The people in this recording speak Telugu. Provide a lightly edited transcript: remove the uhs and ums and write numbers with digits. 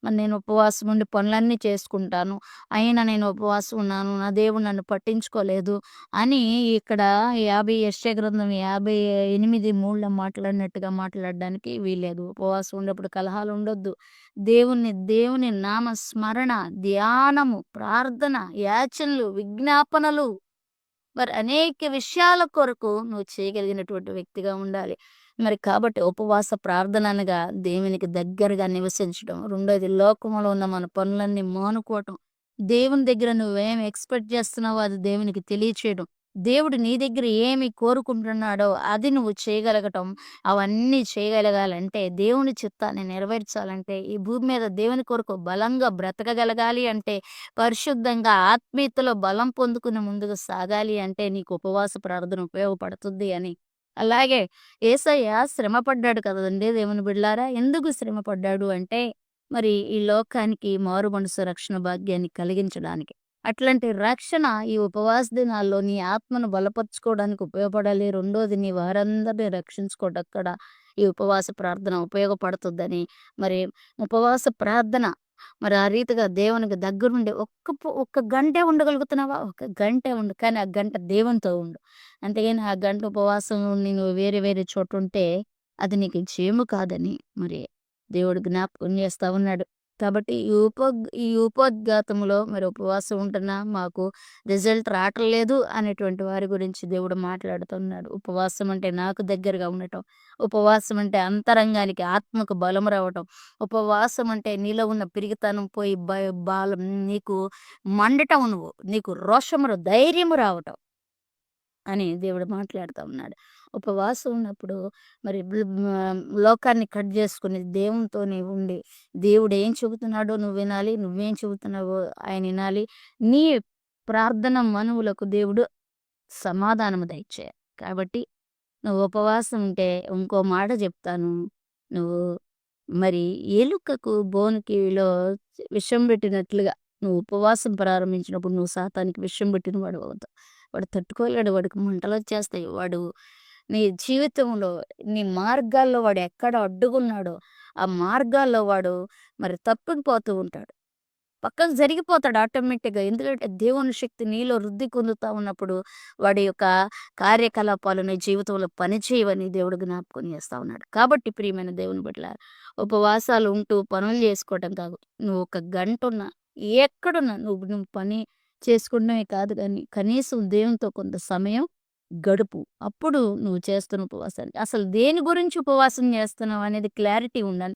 మరి నేను ఉపవాసం ఉండి పనులన్నీ చేసుకుంటాను. అయినా నేను ఉపవాసం ఉన్నాను. నా దేవుడు నన్ను పట్టించుకోలేదు అని ఇక్కడ 50 యెషయా గ్రంథం 58:3లో మాట్లాడినట్టుగా మాట్లాడడానికి వీల్లేదు. ఉపవాసం ఉన్నప్పుడు కలహాలుండొద్దు. దేవుని నామ స్మరణ, ధ్యానము, ప్రార్థన, యాచనలు, విజ్ఞాపనలు మరి అనేక విషయాల కొరకు నువ్వు చేయగలిగినటువంటి వ్యక్తిగా ఉండాలి. మరి కాబట్టి ఉపవాస ప్రార్థన అనగా దేవునికి దగ్గరగా నివసించడం. రెండోది లోకంలో ఉన్న మన పనులన్నీ మానుకోవటం. దేవుని దగ్గర నువ్వేం ఎక్స్‌పెక్ట్ చేస్తున్నావో అది దేవునికి తెలియచేయడం. దేవుడు నీ దగ్గర ఏమి కోరుకుంటున్నాడో అది నువ్వు చేయగలగటం. అవన్నీ చేయగలగాలంటే దేవుని చిత్తాన్ని నెరవేర్చాలంటే ఈ భూమి మీద దేవుని కొరకు బలంగా బ్రతకగలగాలి అంటే పరిశుద్ధంగా ఆత్మీయతలో బలం పొందుకుని ముందుకు సాగాలి అంటే నీకు ఉపవాస ప్రార్థన ఉపయోగపడుతుంది అని. అలాగే యేసయ్య శ్రమ పడ్డాడు కదండీ దేవుని బిడ్డలారా! ఎందుకు శ్రమ పడ్డాడు అంటే, మరి ఈ లోకానికి మారు మనసు రక్షణ భాగ్యాన్ని కలిగించడానికి. అట్లాంటి రక్షణ ఈ ఉపవాస దినాల్లో నీ ఆత్మను బలపరుచుకోవడానికి ఉపయోగపడాలి. రెండోది నీ వారందరిని రక్షించుకోవటక్కడ ఈ ఉపవాస ప్రార్థన ఉపయోగపడుతుందని, మరి ఉపవాస ప్రార్థన మరి ఆ రీతిగా దేవునికి దగ్గరుండి ఒక్క గంటే ఉండగలుగుతున్నావా? ఒక గంటే ఉండు. కానీ ఆ గంట దేవునితో ఉండు. అంతేగాని ఆ గంట ఉపవాసం ఉండి నువ్వు వేరే వేరే చోటుంటే అది నీకు జేము కాదని మరి దేవుడు జ్ఞాపకం చేస్తా ఉన్నాడు. కాబట్టి ఈ ఉపోద్ఘాతంలో మరి ఉపవాసం ఉంటున్నా మాకు రిజల్ట్ రావట్లేదు అనేటువంటి వారి గురించి దేవుడు మాట్లాడుతున్నాడు. ఉపవాసం అంటే నాకు దగ్గరగా ఉండటం. ఉపవాసం అంటే అంతరంగానికి ఆత్మకు బలం రావటం. ఉపవాసం అంటే నీలో ఉన్న పిరికితనం పోయి బాలం నీకు మండటం నువ్వు. నీకు రోషము, ధైర్యము రావటం అని దేవుడు మాట్లాడుతా ఉన్నాడు. ఉపవాసం ఉన్నప్పుడు మరి లోకాన్ని కట్ చేసుకొని దేవునితోనే ఉండి, దేవుడు ఏం చెబుతున్నాడో నువ్వు వినాలి. నువ్వేం చెబుతున్నావో ఆయన వినాలి. నీ ప్రార్థన మనవులకు దేవుడు సమాధానము దయచేయాలి. కాబట్టి నువ్వు ఉపవాసం ఉంటే ఇంకో మాట చెప్తాను. నువ్వు మరి ఎలుకకు బోనుకిలో విషం పెట్టినట్లుగా నువ్వు ఉపవాసం ప్రారంభించినప్పుడు నువ్వు సాతానికి విషం పెట్టిన వాడు అవుతావు. వాడు తట్టుకోలేడు. వాడికి మంటలొచ్చేస్తాయి. వాడు నీ జీవితంలో, నీ మార్గాల్లో వాడు ఎక్కడ అడ్డుగున్నాడో, ఆ మార్గాల్లో వాడు మరి తప్పిపోతూ ఉంటాడు. పక్కకు జరిగిపోతాడు ఆటోమేటిక్‌గా. ఎందుకంటే దేవుని శక్తి నీలో వృద్ధి పొందుతా ఉన్నప్పుడు వాడి యొక్క కార్యకలాపాలు నీ జీవితంలో పనిచేయవని దేవుడు జ్ఞాపకం చేస్తా ఉన్నాడు. కాబట్టి ప్రియమైన దేవుని బిడ్డలారా, ఉపవాసాలు ఉంటూ పనులు చేసుకోవటం కాదు. నువ్వు ఒక గంటున్నా, ఎక్కడున్నా నువ్వు నువ్వు పని చేసుకోవడమే కాదు గానీ, కనీసం దేవునితో కొంత సమయం గడుపు. అప్పుడు నువ్వు చేస్తున్న ఉపవాసానికి అసలు దేని గురించి ఉపవాసం చేస్తున్నావు అనేది క్లారిటీ ఉండాలి.